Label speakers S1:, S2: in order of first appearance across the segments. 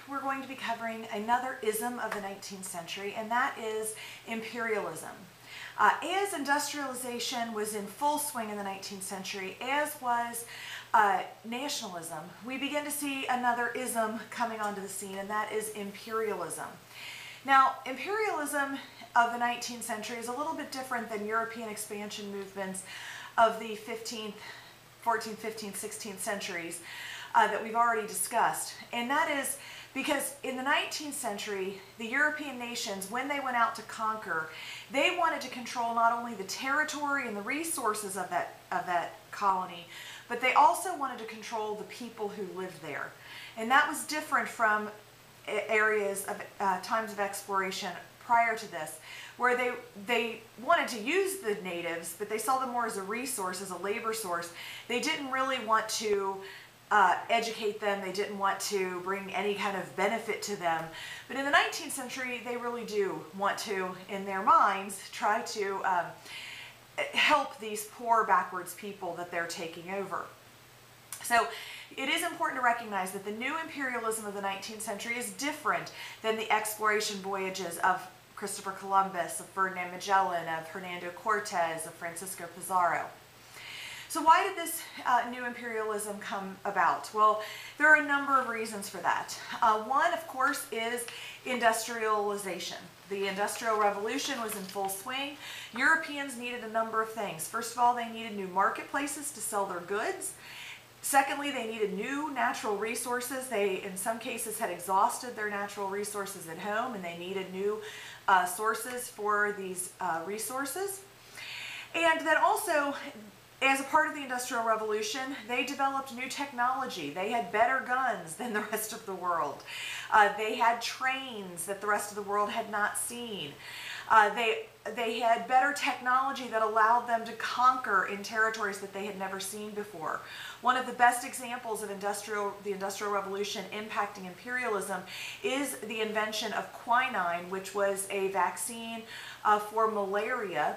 S1: we're going to be covering another ism of the 19th century, and that is imperialism. As industrialization was in full swing in the 19th century, as was nationalism, we begin to see another ism coming onto the scene, and that is imperialism. Now, imperialism of the 19th century is a little bit different than European expansion movements of the 14th, 15th, 16th centuries that we've already discussed. And that is because in the 19th century, the European nations, when they went out to conquer, they wanted to control not only the territory and the resources of that colony, but they also wanted to control the people who lived there. And that was different from areas of times of exploration prior to this, where they wanted to use the natives, but they saw them more as a resource, as a labor source. They didn't really want to educate them. They didn't want to bring any kind of benefit to them. But in the 19th century, they really do want to, in their minds, try to help these poor, backwards people that they're taking over. So it is important to recognize that the new imperialism of the 19th century is different than the exploration voyages of Christopher Columbus, of Ferdinand Magellan, of Hernando Cortez, of Francisco Pizarro. So why did this new imperialism come about? Well, there are a number of reasons for that. One, of course, is industrialization. The Industrial Revolution was in full swing. Europeans needed a number of things. First of all, they needed new marketplaces to sell their goods. Secondly, they needed new natural resources. They, in some cases, had exhausted their natural resources at home, and they needed new sources for these resources. And then also, as a part of the Industrial Revolution, they developed new technology. They had better guns than the rest of the world. They had trains that the rest of the world had not seen. They had better technology that allowed them to conquer in territories that they had never seen before. One of the best examples of the Industrial Revolution impacting imperialism is the invention of quinine, which was a vaccine for malaria.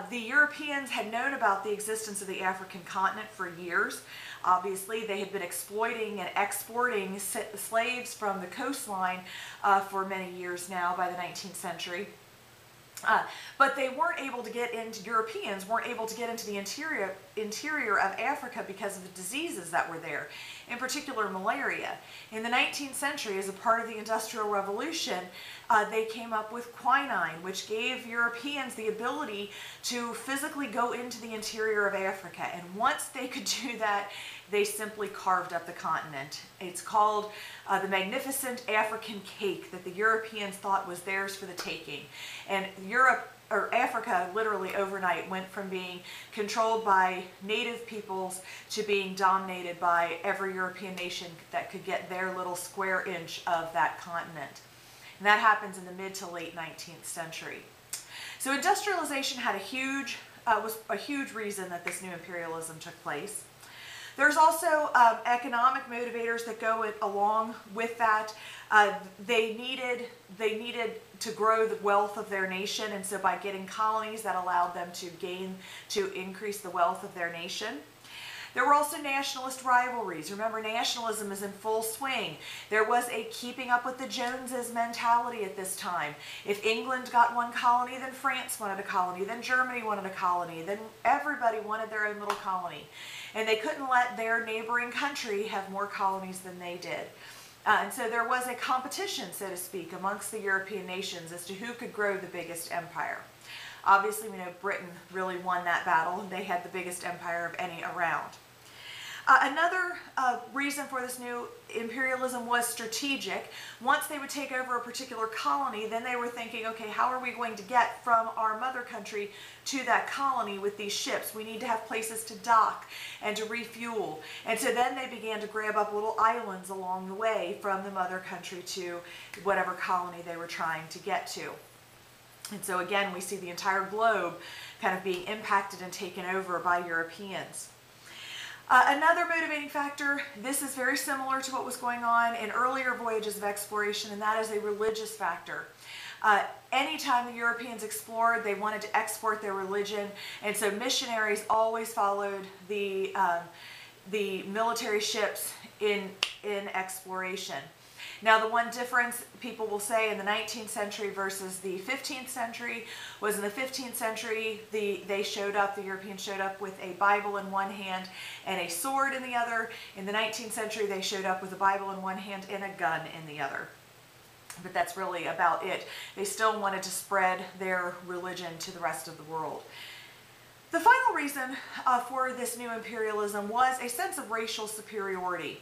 S1: The Europeans had known about the existence of the African continent for years. Obviously, they had been exploiting and exporting slaves from the coastline for many years now by the 19th century. But they weren't able to get into, Europeans weren't able to get into the interior of Africa because of the diseases that were there, in particular malaria. In the 19th century, as a part of the Industrial Revolution, they came up with quinine, which gave Europeans the ability to physically go into the interior of Africa. And once they could do that, they simply carved up the continent. It's called the magnificent African cake that the Europeans thought was theirs for the taking. And Africa literally overnight went from being controlled by native peoples to being dominated by every European nation that could get their little square inch of that continent. And that happens in the mid to late 19th century. So industrialization had was a huge reason that this new imperialism took place. There's also economic motivators that go along with that. They needed to grow the wealth of their nation, and so by getting colonies, that allowed them to increase the wealth of their nation. There were also nationalist rivalries. Remember, nationalism is in full swing. There was a keeping up with the Joneses mentality at this time. If England got one colony, then France wanted a colony, then Germany wanted a colony, then everybody wanted their own little colony. And they couldn't let their neighboring country have more colonies than they did. And so there was a competition, so to speak, amongst the European nations as to who could grow the biggest empire. Obviously, we know Britain really won that battle. They had the biggest empire of any around. Another reason for this new imperialism was strategic. Once they would take over a particular colony, then they were thinking, okay, how are we going to get from our mother country to that colony with these ships? We need to have places to dock and to refuel. And so then they began to grab up little islands along the way from the mother country to whatever colony they were trying to get to. And so again, we see the entire globe kind of being impacted and taken over by Europeans. Another motivating factor, this is very similar to what was going on in earlier voyages of exploration, and that is a religious factor. Anytime the Europeans explored, they wanted to export their religion, and so missionaries always followed the military ships in exploration. Now, the one difference people will say in the 19th century versus the 15th century was in the 15th century, the Europeans showed up with a Bible in one hand and a sword in the other. In the 19th century, they showed up with a Bible in one hand and a gun in the other. But that's really about it. They still wanted to spread their religion to the rest of the world. The final reason for this new imperialism was a sense of racial superiority.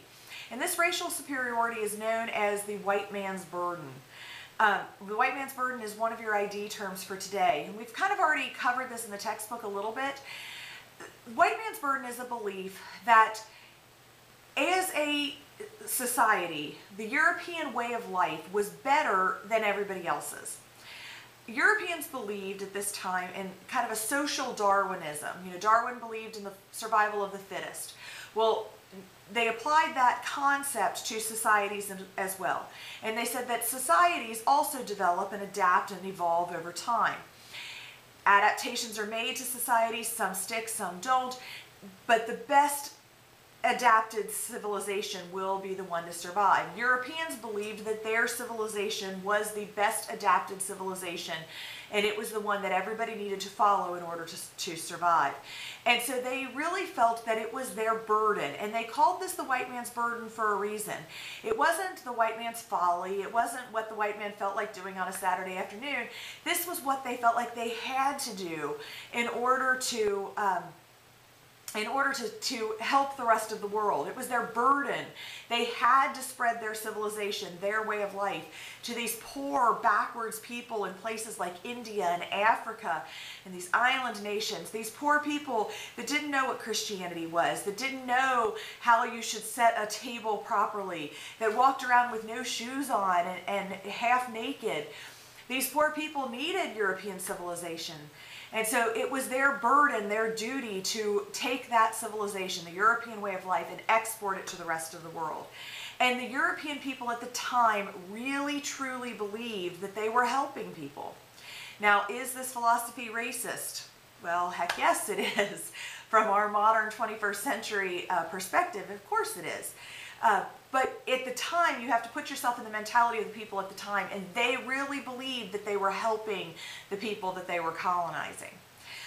S1: And this racial superiority is known as the white man's burden. The white man's burden is one of your ID terms for today. And we've kind of already covered this in the textbook a little bit. White man's burden is a belief that as a society, the European way of life was better than everybody else's. Europeans believed at this time in kind of a social Darwinism. You know, Darwin believed in the survival of the fittest. Well, they applied that concept to societies as well. And they said that societies also develop and adapt and evolve over time. Adaptations are made to societies, some stick, some don't, but the best adapted civilization will be the one to survive. Europeans believed that their civilization was the best adapted civilization, and it was the one that everybody needed to follow in order to survive. And so they really felt that it was their burden, and they called this the white man's burden for a reason. It wasn't the white man's folly. It wasn't what the white man felt like doing on a Saturday afternoon. This was what they felt like they had to do in order to help the rest of the world. It was their burden. They had to spread their civilization, their way of life, to these poor, backwards people in places like India and Africa and these island nations. These poor people that didn't know what Christianity was, that didn't know how you should set a table properly, that walked around with no shoes on and half naked. These poor people needed European civilization. And so it was their burden, their duty to take that civilization, the European way of life, and export it to the rest of the world. And the European people at the time really, truly believed that they were helping people. Now, is this philosophy racist? Well, heck yes, it is. From our modern 21st century perspective, of course it is. But at the time, you have to put yourself in the mentality of the people at the time, and they really believed that they were helping the people that they were colonizing.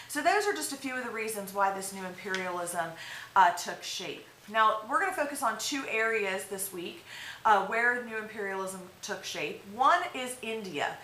S1: So those are just a few of the reasons why this new imperialism took shape. Now, we're going to focus on two areas this week where new imperialism took shape. One is India.